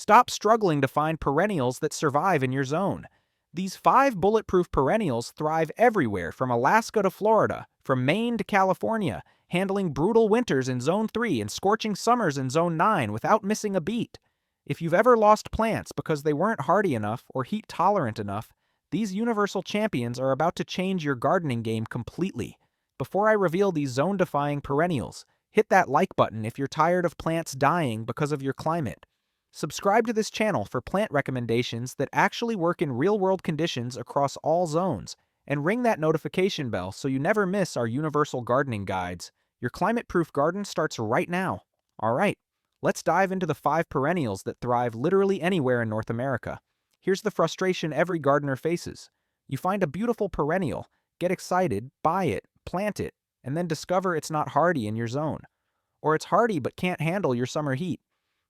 Stop struggling to find perennials that survive in your zone. These 5 bulletproof perennials thrive everywhere from Alaska to Florida, from Maine to California, handling brutal winters in Zone 3 and scorching summers in Zone 9 without missing a beat. If you've ever lost plants because they weren't hardy enough or heat tolerant enough, these universal champions are about to change your gardening game completely. Before I reveal these zone-defying perennials, hit that like button if you're tired of plants dying because of your climate. Subscribe to this channel for plant recommendations that actually work in real-world conditions across all zones, and ring that notification bell so you never miss our universal gardening guides. Your climate-proof garden starts right now. All right, let's dive into the 5 perennials that thrive literally anywhere in North America. Here's the frustration every gardener faces. You find a beautiful perennial, get excited, buy it, plant it, and then discover it's not hardy in your zone. Or it's hardy but can't handle your summer heat.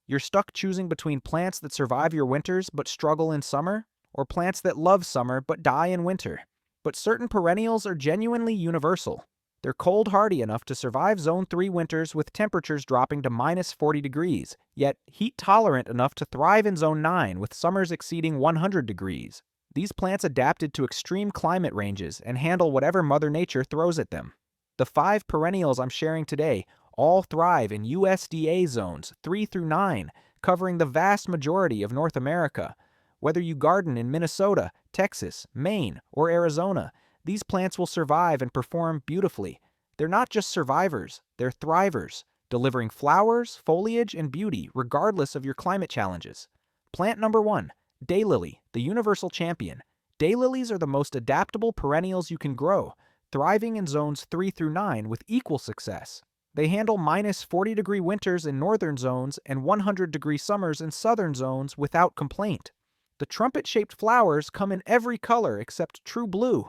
You're stuck choosing between plants that survive your winters but struggle in summer, or plants that love summer but die in winter. But certain perennials are genuinely universal. They're cold hardy enough to survive Zone 3 winters with temperatures dropping to -40 degrees, yet heat tolerant enough to thrive in Zone 9 with summers exceeding 100 degrees. These plants adapted to extreme climate ranges and handle whatever Mother Nature throws at them. The 5 perennials I'm sharing today all thrive in USDA zones 3 through 9, covering the vast majority of North America. Whether you garden in Minnesota, Texas, Maine, or Arizona, these plants will survive and perform beautifully. They're not just survivors, they're thrivers, delivering flowers, foliage, and beauty regardless of your climate challenges. Plant number 1, Daylily, the universal champion. Daylilies are the most adaptable perennials you can grow, thriving in zones 3 through 9 with equal success. They handle -40-degree winters in northern zones and 100-degree summers in southern zones without complaint. The trumpet-shaped flowers come in every color except true blue,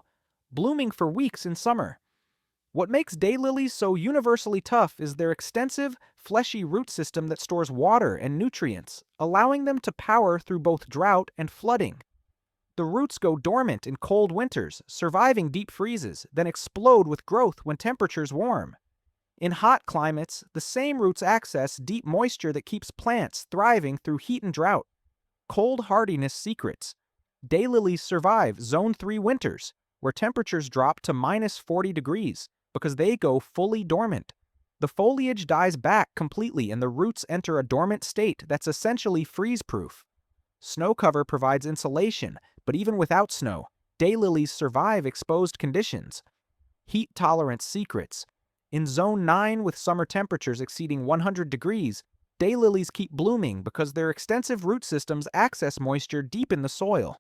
blooming for weeks in summer. What makes daylilies so universally tough is their extensive, fleshy root system that stores water and nutrients, allowing them to power through both drought and flooding. The roots go dormant in cold winters, surviving deep freezes, then explode with growth when temperatures warm. In hot climates, the same roots access deep moisture that keeps plants thriving through heat and drought. Cold hardiness secrets. Daylilies survive Zone 3 winters, where temperatures drop to -40 degrees, because they go fully dormant. The foliage dies back completely and the roots enter a dormant state that's essentially freeze-proof. Snow cover provides insulation, but even without snow, daylilies survive exposed conditions. Heat tolerance secrets. In Zone 9 with summer temperatures exceeding 100 degrees, daylilies keep blooming because their extensive root systems access moisture deep in the soil.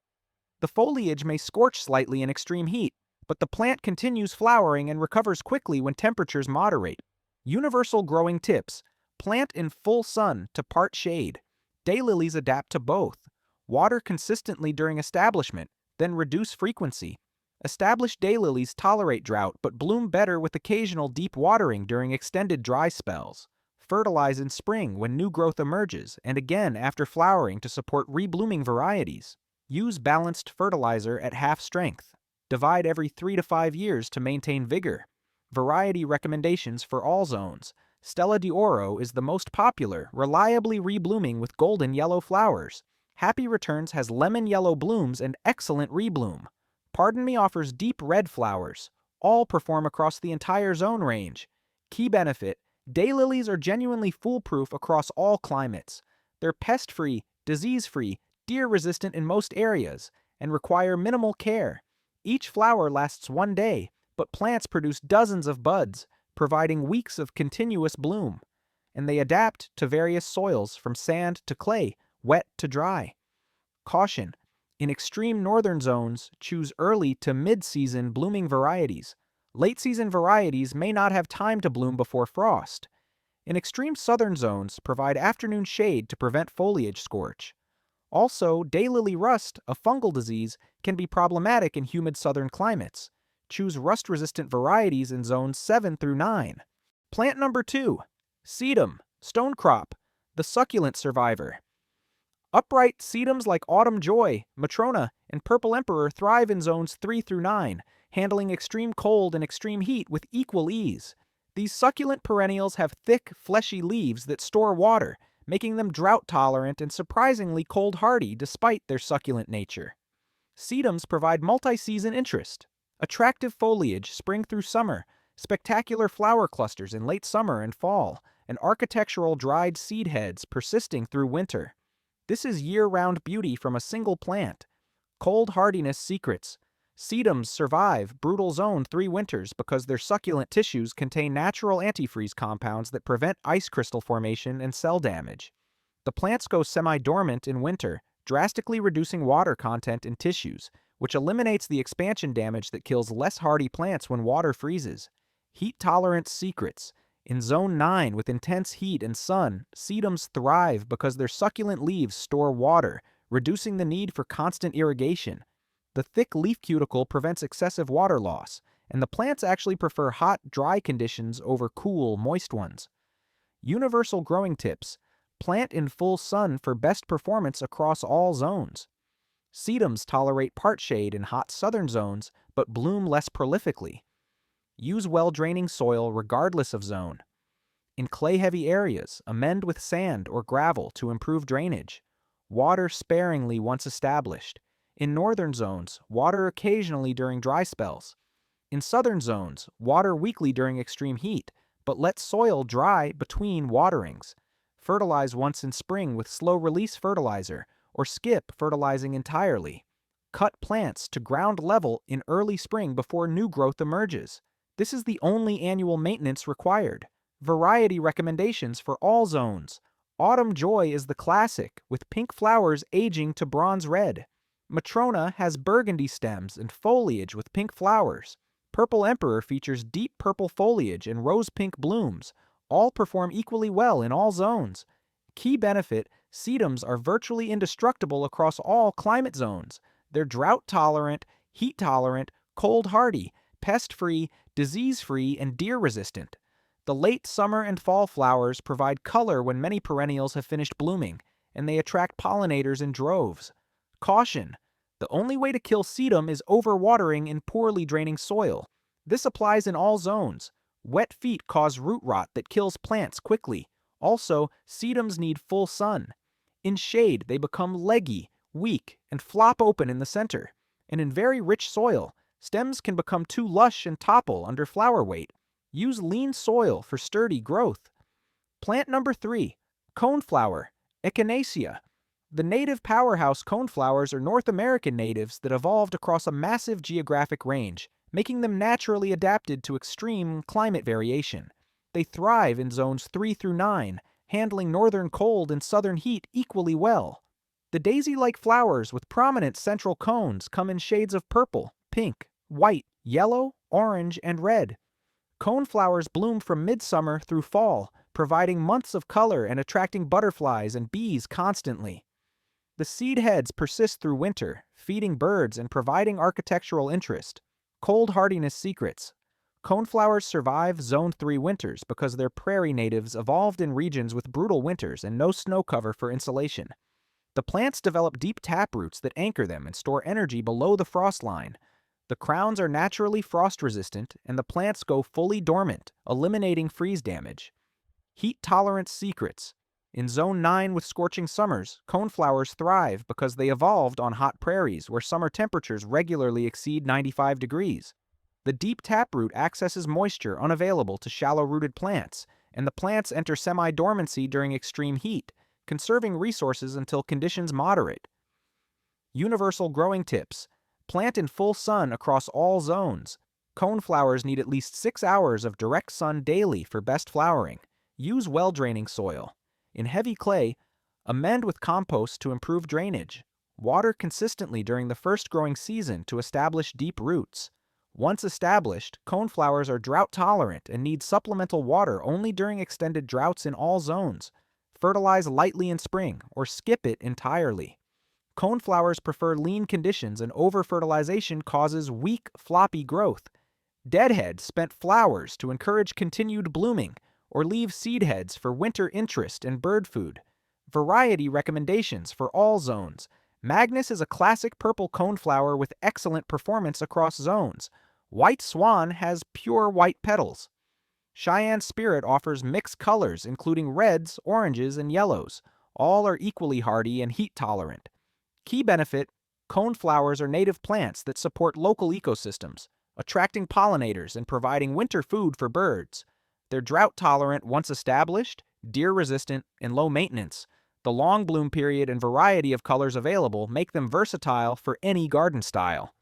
The foliage may scorch slightly in extreme heat, but the plant continues flowering and recovers quickly when temperatures moderate. Universal growing tips. Plant in full sun to part shade. Daylilies adapt to both. Water consistently during establishment, then reduce frequency. Established daylilies tolerate drought but bloom better with occasional deep watering during extended dry spells. Fertilize in spring when new growth emerges and again after flowering to support reblooming varieties. Use balanced fertilizer at half strength. Divide every 3 to 5 years to maintain vigor. Variety recommendations for all zones. Stella d'Oro is the most popular, reliably reblooming with golden yellow flowers. Happy Returns has lemon yellow blooms and excellent rebloom. Pardon Me offers deep red flowers. All perform across the entire zone range. Key benefit: daylilies are genuinely foolproof across all climates. They're pest-free, disease-free, deer-resistant in most areas, and require minimal care. Each flower lasts 1 day, but plants produce dozens of buds, providing weeks of continuous bloom. And they adapt to various soils from sand to clay, wet to dry. Caution: in extreme northern zones, choose early to mid-season blooming varieties. Late-season varieties may not have time to bloom before frost. In extreme southern zones, provide afternoon shade to prevent foliage scorch. Also, daylily rust, a fungal disease, can be problematic in humid southern climates. Choose rust-resistant varieties in zones 7 through 9. Plant number 2, Sedum, stonecrop, the succulent survivor. Upright sedums like Autumn Joy, Matrona, and Purple Emperor thrive in zones 3 through 9, handling extreme cold and extreme heat with equal ease. These succulent perennials have thick, fleshy leaves that store water, making them drought-tolerant and surprisingly cold-hardy despite their succulent nature. Sedums provide multi-season interest. Attractive foliage spring through summer, spectacular flower clusters in late summer and fall, and architectural dried seed heads persisting through winter. This is year-round beauty from a single plant. Cold hardiness secrets. Sedums survive brutal zone 3 winters because their succulent tissues contain natural antifreeze compounds that prevent ice crystal formation and cell damage. The plants go semi-dormant in winter, drastically reducing water content in tissues, which eliminates the expansion damage that kills less hardy plants when water freezes. Heat tolerance secrets. In Zone 9 with intense heat and sun, sedums thrive because their succulent leaves store water, reducing the need for constant irrigation. The thick leaf cuticle prevents excessive water loss, and the plants actually prefer hot, dry conditions over cool, moist ones. Universal growing tips. Plant in full sun for best performance across all zones. Sedums tolerate part shade in hot southern zones, but bloom less prolifically. Use well-draining soil regardless of zone. In clay-heavy areas, amend with sand or gravel to improve drainage. Water sparingly once established. In northern zones, water occasionally during dry spells. In southern zones, water weekly during extreme heat, but let soil dry between waterings. Fertilize once in spring with slow-release fertilizer, or skip fertilizing entirely. Cut plants to ground level in early spring before new growth emerges. This is the only annual maintenance required. Variety recommendations for all zones. Autumn Joy is the classic, with pink flowers aging to bronze red. Matrona has burgundy stems and foliage with pink flowers. Purple Emperor features deep purple foliage and rose-pink blooms. All perform equally well in all zones. Key benefit, sedums are virtually indestructible across all climate zones. They're drought-tolerant, heat-tolerant, cold-hardy, pest-free, disease-free, and deer-resistant. The late summer and fall flowers provide color when many perennials have finished blooming, and they attract pollinators in droves. Caution! The only way to kill sedum is overwatering in poorly draining soil. This applies in all zones. Wet feet cause root rot that kills plants quickly. Also, sedums need full sun. In shade, they become leggy, weak, and flop open in the center. And in very rich soil, stems can become too lush and topple under flower weight. Use lean soil for sturdy growth. Plant number 3, coneflower, Echinacea. The native powerhouse coneflowers are North American natives that evolved across a massive geographic range, making them naturally adapted to extreme climate variation. They thrive in zones 3 through 9, handling northern cold and southern heat equally well. The daisy-like flowers with prominent central cones come in shades of purple, pink, white, yellow, orange, and red. Coneflowers bloom from midsummer through fall, providing months of color and attracting butterflies and bees constantly. The seed heads persist through winter, feeding birds and providing architectural interest. Cold hardiness secrets. Coneflowers survive Zone 3 winters because their prairie natives evolved in regions with brutal winters and no snow cover for insulation. The plants develop deep taproots that anchor them and store energy below the frost line. The crowns are naturally frost-resistant, and the plants go fully dormant, eliminating freeze damage. Heat tolerance secrets. In Zone 9 with scorching summers, coneflowers thrive because they evolved on hot prairies where summer temperatures regularly exceed 95 degrees. The deep taproot accesses moisture unavailable to shallow-rooted plants, and the plants enter semi-dormancy during extreme heat, conserving resources until conditions moderate. Universal growing tips. Plant in full sun across all zones. Coneflowers need at least 6 hours of direct sun daily for best flowering. Use well-draining soil. In heavy clay, amend with compost to improve drainage. Water consistently during the first growing season to establish deep roots. Once established, coneflowers are drought-tolerant and need supplemental water only during extended droughts in all zones. Fertilize lightly in spring or skip it entirely. Coneflowers prefer lean conditions and over-fertilization causes weak, floppy growth. Deadheads spent flowers to encourage continued blooming, or leave seed heads for winter interest and bird food. Variety recommendations for all zones. Magnus is a classic purple coneflower with excellent performance across zones. White Swan has pure white petals. Cheyenne Spirit offers mixed colors including reds, oranges, and yellows. All are equally hardy and heat tolerant. Key benefit: coneflowers are native plants that support local ecosystems, attracting pollinators and providing winter food for birds. They're drought tolerant once established, deer resistant, and low maintenance. The long bloom period and variety of colors available make them versatile for any garden style.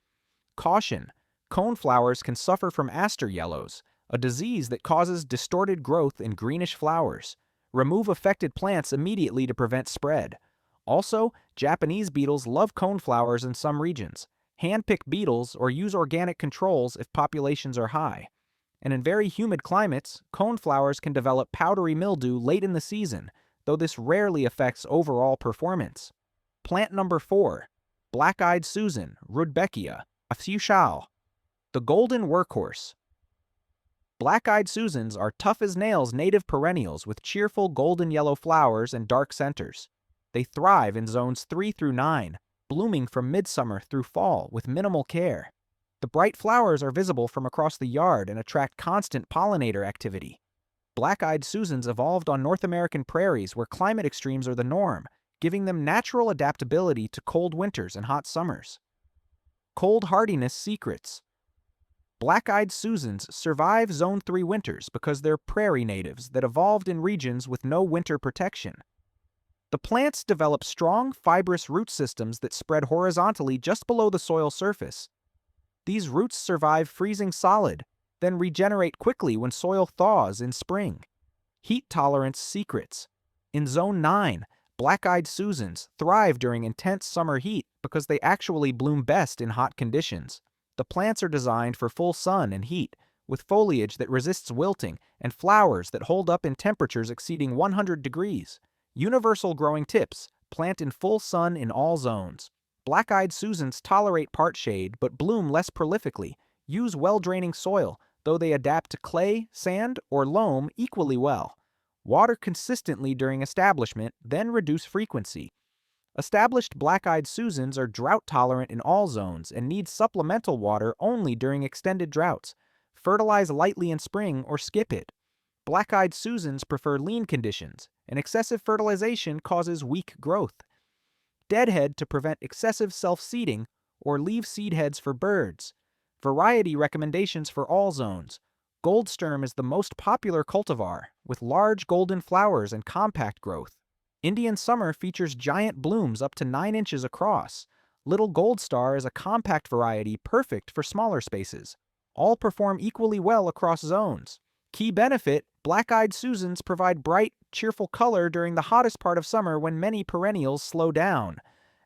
Caution: coneflowers can suffer from aster yellows, a disease that causes distorted growth in greenish flowers. Remove affected plants immediately to prevent spread. Also, Japanese beetles love coneflowers in some regions. Hand-pick beetles or use organic controls if populations are high. And in very humid climates, coneflowers can develop powdery mildew late in the season, though this rarely affects overall performance. Plant number 4. Black-eyed Susan, Rudbeckia, Afushaw. The golden workhorse. Black-eyed Susans are tough-as-nails native perennials with cheerful golden yellow flowers and dark centers. They thrive in zones 3 through 9, blooming from midsummer through fall with minimal care. The bright flowers are visible from across the yard and attract constant pollinator activity. Black-eyed Susans evolved on North American prairies where climate extremes are the norm, giving them natural adaptability to cold winters and hot summers. Cold hardiness secrets. Black-eyed Susans survive Zone 3 winters because they're prairie natives that evolved in regions with no winter protection. The plants develop strong, fibrous root systems that spread horizontally just below the soil surface. These roots survive freezing solid, then regenerate quickly when soil thaws in spring. Heat tolerance secrets. In Zone 9, black-eyed Susans thrive during intense summer heat because they actually bloom best in hot conditions. The plants are designed for full sun and heat, with foliage that resists wilting and flowers that hold up in temperatures exceeding 100 degrees. Universal growing tips: plant in full sun in all zones. Black-eyed Susans tolerate part shade but bloom less prolifically. Use well-draining soil, though they adapt to clay, sand, or loam equally well. Water consistently during establishment, then reduce frequency. Established black-eyed Susans are drought-tolerant in all zones and need supplemental water only during extended droughts. Fertilize lightly in spring or skip it. Black-eyed Susans prefer lean conditions, and excessive fertilization causes weak growth. Deadhead to prevent excessive self-seeding or leave seed heads for birds. Variety recommendations for all zones. Goldsturm is the most popular cultivar, with large golden flowers and compact growth. Indian Summer features giant blooms up to 9 inches across. Little Gold Star is a compact variety perfect for smaller spaces. All perform equally well across zones. Key benefit: black-eyed Susans provide bright, cheerful color during the hottest part of summer when many perennials slow down.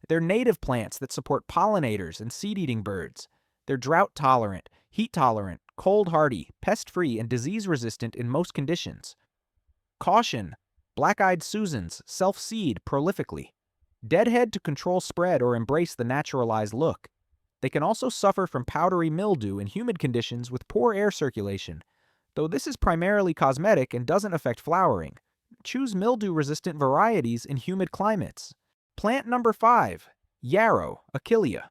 They're native plants that support pollinators and seed-eating birds. They're drought-tolerant, heat-tolerant, cold-hardy, pest-free, and disease-resistant in most conditions. Caution: black-eyed Susans self-seed prolifically. Deadhead to control spread or embrace the naturalized look. They can also suffer from powdery mildew in humid conditions with poor air circulation, though this is primarily cosmetic and doesn't affect flowering. Choose mildew-resistant varieties in humid climates. Plant number 5. Yarrow, Achillea.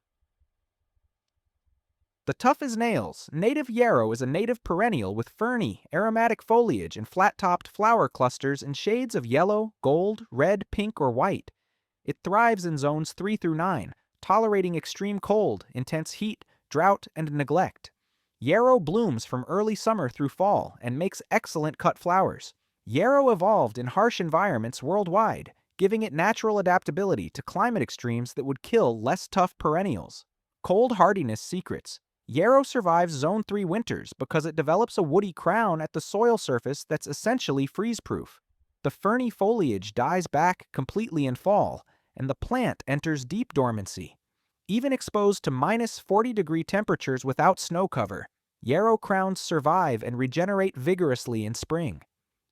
The tough as nails, native yarrow is a native perennial with ferny, aromatic foliage and flat-topped flower clusters in shades of yellow, gold, red, pink, or white. It thrives in zones 3 through 9, tolerating extreme cold, intense heat, drought, and neglect. Yarrow blooms from early summer through fall and makes excellent cut flowers. Yarrow evolved in harsh environments worldwide, giving it natural adaptability to climate extremes that would kill less tough perennials. Cold hardiness secrets. Yarrow survives Zone 3 winters because it develops a woody crown at the soil surface that's essentially freeze-proof. The ferny foliage dies back completely in fall, and the plant enters deep dormancy. Even exposed to -40-degree temperatures without snow cover, yarrow crowns survive and regenerate vigorously in spring.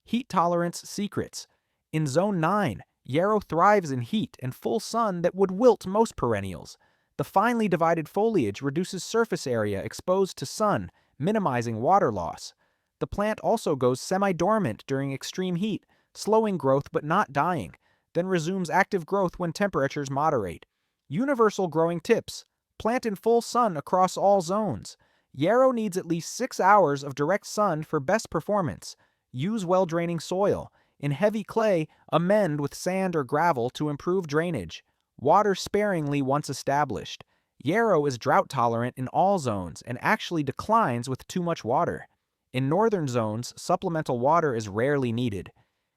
Heat tolerance secrets. In Zone 9, yarrow thrives in heat and full sun that would wilt most perennials. The finely divided foliage reduces surface area exposed to sun, minimizing water loss. The plant also goes semi-dormant during extreme heat, slowing growth but not dying, then resumes active growth when temperatures moderate. Universal growing tips. Plant in full sun across all zones. Yarrow needs at least 6 hours of direct sun for best performance. Use well-draining soil. In heavy clay, amend with sand or gravel to improve drainage. Water sparingly once established. Yarrow is drought-tolerant in all zones and actually declines with too much water. In northern zones, supplemental water is rarely needed.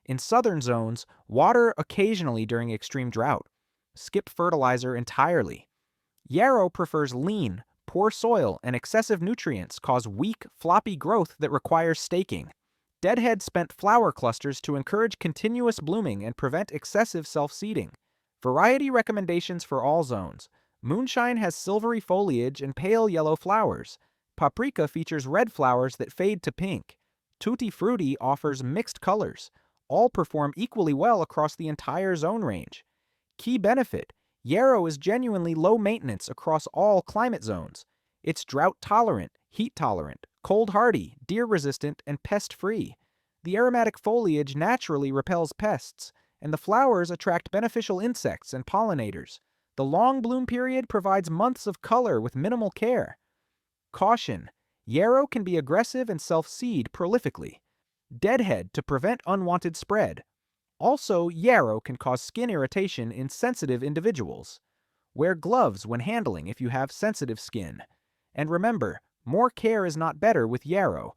In southern zones, water occasionally during extreme drought. Skip fertilizer entirely. Yarrow prefers lean, poor soil, and excessive nutrients cause weak, floppy growth that requires staking. Deadhead spent flower clusters to encourage continuous blooming and prevent excessive self-seeding. Variety recommendations for all zones. Moonshine has silvery foliage and pale yellow flowers. Paprika features red flowers that fade to pink. Tutti Frutti offers mixed colors. All perform equally well across the entire zone range. Key benefit: Yarrow is genuinely low maintenance across all climate zones. It's drought-tolerant, heat-tolerant, cold-hardy, deer-resistant, and pest-free. The aromatic foliage naturally repels pests, and the flowers attract beneficial insects and pollinators. The long bloom period provides months of color with minimal care. Caution: Yarrow can be aggressive and self-seed prolifically. Deadhead to prevent unwanted spread. Also, yarrow can cause skin irritation in sensitive individuals. Wear gloves when handling if you have sensitive skin. And remember, more care is not better with yarrow.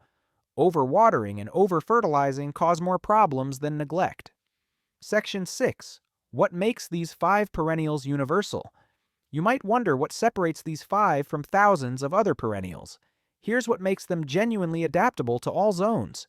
Overwatering and over-fertilizing cause more problems than neglect. Section 6. What makes these 5 perennials universal? You might wonder what separates these 5 from thousands of other perennials. Here's what makes them genuinely adaptable to all zones.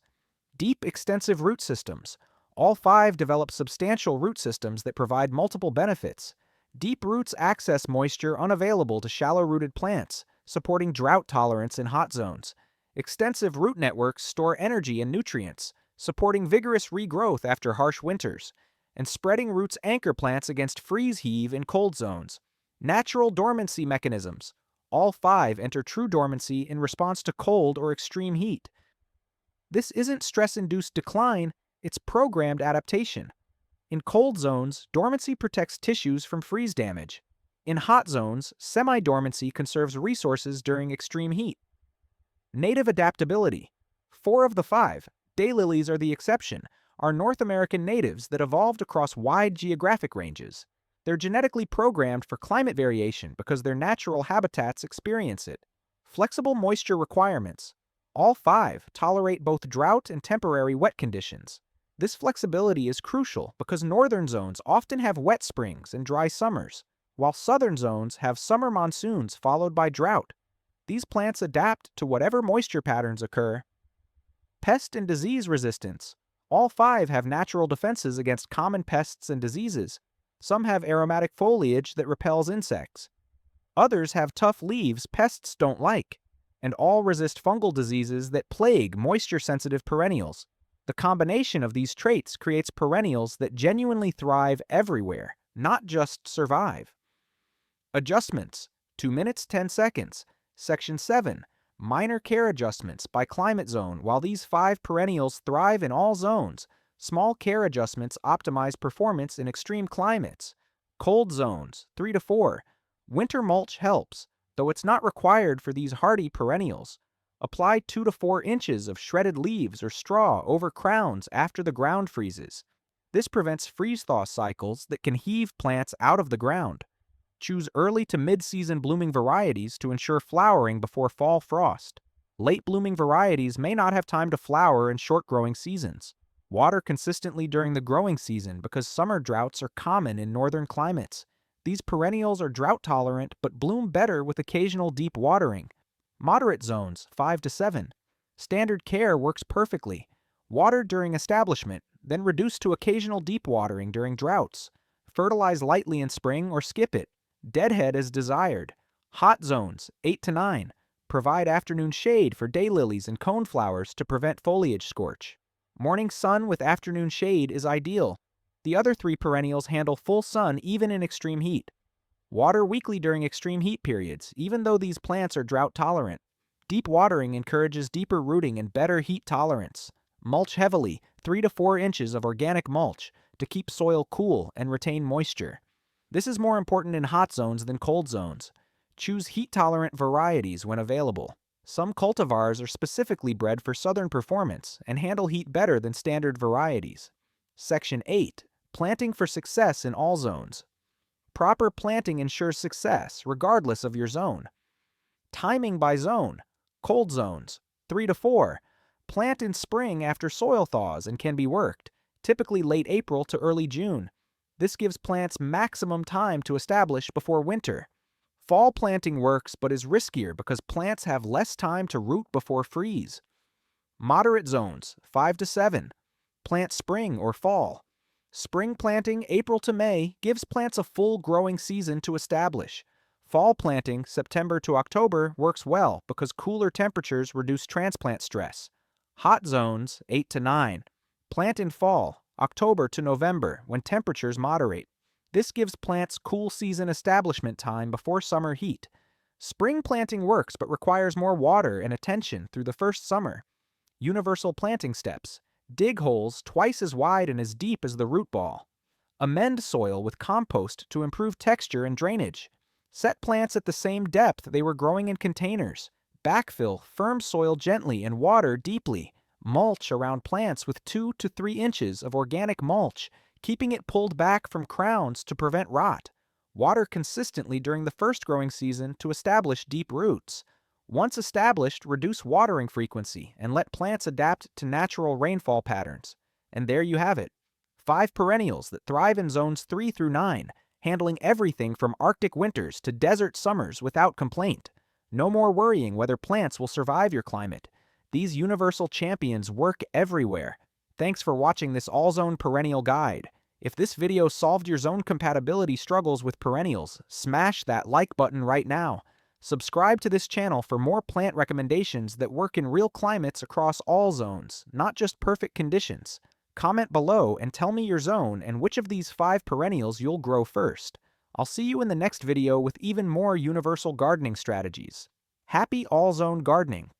Deep, extensive root systems. All 5 develop substantial root systems that provide multiple benefits. Deep roots access moisture unavailable to shallow-rooted plants, supporting drought tolerance in hot zones. Extensive root networks store energy and nutrients, supporting vigorous regrowth after harsh winters. And spreading roots anchor plants against freeze heave in cold zones. Natural dormancy mechanisms. All 5 enter true dormancy in response to cold or extreme heat. This isn't stress-induced decline, it's programmed adaptation. In cold zones, dormancy protects tissues from freeze damage. In hot zones, semi-dormancy conserves resources during extreme heat. Native adaptability. 4 of the 5, daylilies are the exception, are North American natives that evolved across wide geographic ranges. They're genetically programmed for climate variation because their natural habitats experience it. Flexible moisture requirements. All 5 tolerate both drought and temporary wet conditions. This flexibility is crucial because northern zones often have wet springs and dry summers, while southern zones have summer monsoons followed by drought. These plants adapt to whatever moisture patterns occur. Pest and disease resistance. All 5 have natural defenses against common pests and diseases. Some have aromatic foliage that repels insects. Others have tough leaves pests don't like. And all resist fungal diseases that plague moisture-sensitive perennials. The combination of these traits creates perennials that genuinely thrive everywhere, not just survive. Adjustments. 2 minutes 10 seconds. Section 7. Minor care adjustments by climate zone. While these 5 perennials thrive in all zones, small care adjustments optimize performance in extreme climates. Cold zones, 3 to 4. Winter mulch helps, though it's not required for these hardy perennials. Apply 2 to 4 inches of shredded leaves or straw over crowns after the ground freezes. This prevents freeze-thaw cycles that can heave plants out of the ground. Choose early to mid-season blooming varieties to ensure flowering before fall frost. Late-blooming varieties may not have time to flower in short-growing seasons. Water consistently during the growing season because summer droughts are common in northern climates. These perennials are drought-tolerant but bloom better with occasional deep watering. Moderate zones, 5 to 7. Standard care works perfectly. Water during establishment, then reduce to occasional deep watering during droughts. Fertilize lightly in spring or skip it. Deadhead as desired. Hot zones, 8 to 9. Provide afternoon shade for daylilies and coneflowers to prevent foliage scorch. Morning sun with afternoon shade is ideal. The other 3 perennials handle full sun even in extreme heat. Water weekly during extreme heat periods, even though these plants are drought tolerant. Deep watering encourages deeper rooting and better heat tolerance. Mulch heavily, 3 to 4 inches of organic mulch, to keep soil cool and retain moisture. This is more important in hot zones than cold zones. Choose heat-tolerant varieties when available. Some cultivars are specifically bred for southern performance and handle heat better than standard varieties. Section 8. Planting for success in all zones. Proper planting ensures success regardless of your zone. Timing by zone. Cold zones, 3 to 4. Plant in spring after soil thaws and can be worked, typically late April to early June. This gives plants maximum time to establish before winter. Fall planting works but is riskier because plants have less time to root before freeze. Moderate zones, 5 to 7. Plant spring or fall. Spring planting, April to May, gives plants a full growing season to establish. Fall planting, September to October, works well because cooler temperatures reduce transplant stress. Hot zones, 8 to 9. Plant in fall, October to November, when temperatures moderate. This gives plants cool season establishment time before summer heat. Spring planting works but requires more water and attention through the first summer. Universal planting steps. Dig holes twice as wide and as deep as the root ball. Amend soil with compost to improve texture and drainage. Set plants at the same depth they were growing in containers. Backfill firm soil gently and water deeply. Mulch around plants with 2 to 3 inches of organic mulch, keeping it pulled back from crowns to prevent rot. Water consistently during the first growing season to establish deep roots. Once established, reduce watering frequency and let plants adapt to natural rainfall patterns. And there you have it. 5 perennials that thrive in zones 3 through 9, handling everything from Arctic winters to desert summers without complaint. No more worrying whether plants will survive your climate. These universal champions work everywhere. Thanks for watching this all-zone perennial guide. If this video solved your zone compatibility struggles with perennials, smash that like button right now. Subscribe to this channel for more plant recommendations that work in real climates across all zones, not just perfect conditions. Comment below and tell me your zone and which of these 5 perennials you'll grow first. I'll see you in the next video with even more universal gardening strategies. Happy all-zone gardening!